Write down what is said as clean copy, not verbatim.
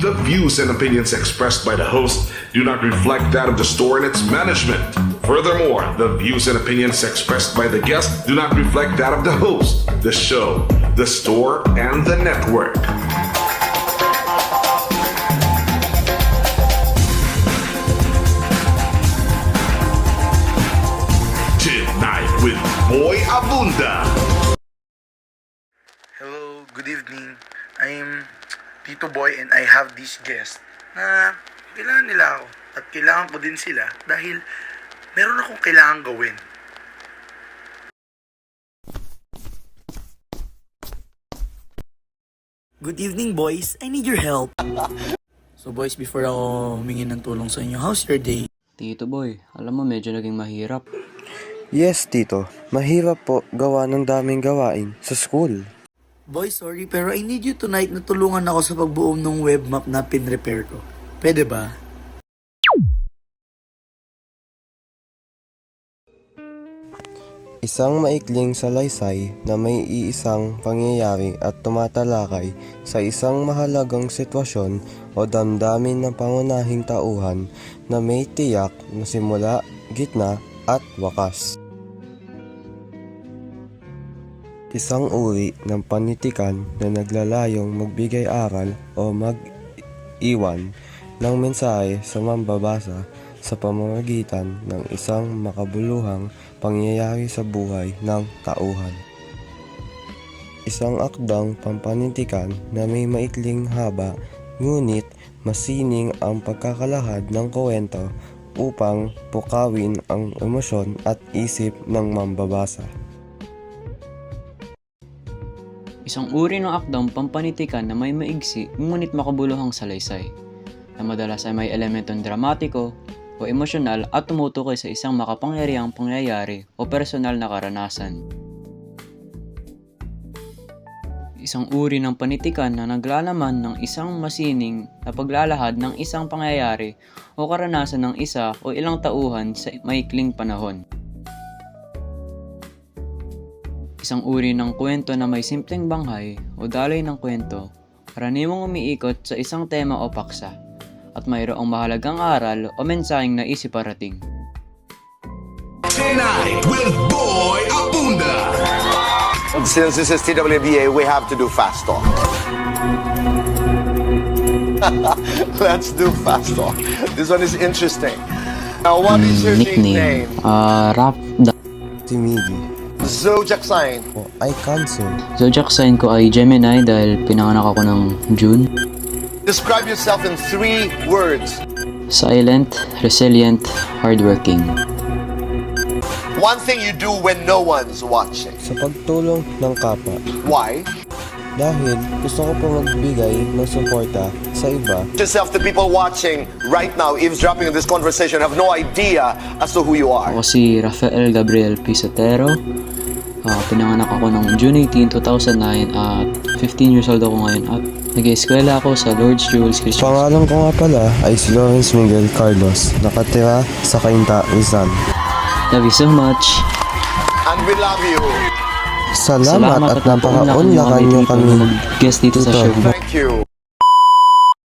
The views and opinions expressed by the host do not reflect that of the store and its management. Furthermore, the views and opinions expressed by the guest do not reflect that of the host, the show, the store, and the network. Tonight with Boy Abunda. Hello, good evening. I'm Tito Boy and I have this guest na kailangan nila ako at kailangan ko din sila dahil meron akong kailangan gawin. Good evening, boys. I need your help. So boys, before ako humingi ng tulong sa inyo, how's your day? Tito Boy, alam mo medyo naging mahirap. Yes, Tito. Mahirap po gawa ng daming gawain sa school. Boy, sorry pero I need you tonight na tulungan ako sa pagbuo ng web map na pin-repair ko. Pwede ba? Isang maikling salaysay na may iisang pangyayari at tumatalakay sa isang mahalagang sitwasyon o damdamin ng pangunahing tauhan na may tiyak na simula, gitna at wakas. Isang uri ng panitikan na naglalayong magbigay aral o mag-iwan ng mensahe sa mambabasa sa pamamagitan ng isang makabuluhang pangyayari sa buhay ng tauhan. Isang akdang pampanitikan na may maikling haba ngunit masining ang pagkakalahad ng kwento upang pukawin ang emosyon at isip ng mambabasa. Isang uri ng akdang pampanitikan na may maigsi ngunit makabuluhang salaysay, na madalas ay may elementong dramatiko o emosyonal at tumutukoy sa isang makapangyarihang pangyayari o personal na karanasan. Isang uri ng panitikan na naglalaman ng isang masining na paglalahad ng isang pangyayari o karanasan ng isa o ilang tauhan sa maikling panahon. Isang uri ng kwento na may simpleng banghay o daloy ng kwento, karaniwang umiikot sa isang tema o paksa, at mayroong mahalagang aral o mensaheng nais iparating. Tonight with Boy Abunda. Since this is TWBA, we have to do fast talk. Let's do fast talk. This one is interesting. Now, what is your nickname? Rap. Si Miggy Zodiac sign. o ay Cancer. Zodiac sign ko ay Gemini dahil pinanganak ako ng June. Describe yourself in 3 words. Silent, resilient, hardworking. One thing you do when no one's watching. Sa pagtulong ng kapwa. Why? Dahil gusto ko po magbigay ng suporta sa iba. Yourself, the people watching right now, eavesdropping on this conversation, have no idea as to who you are. Ako si Rafael Gabriel Pisotero. Pinanganak ako ng June 18, 2009 at 15 years old ako ngayon at nag-eskwela ako sa Lord's Jewels Christian School. Pangalan ko nga pala ay si Lawrence Miguel Carlos, nakatira sa Cainta, Rizal. Love you so much! And we love you. Salamat at napakaunlakan niyo kami mag-guest dito sa show. Thank you.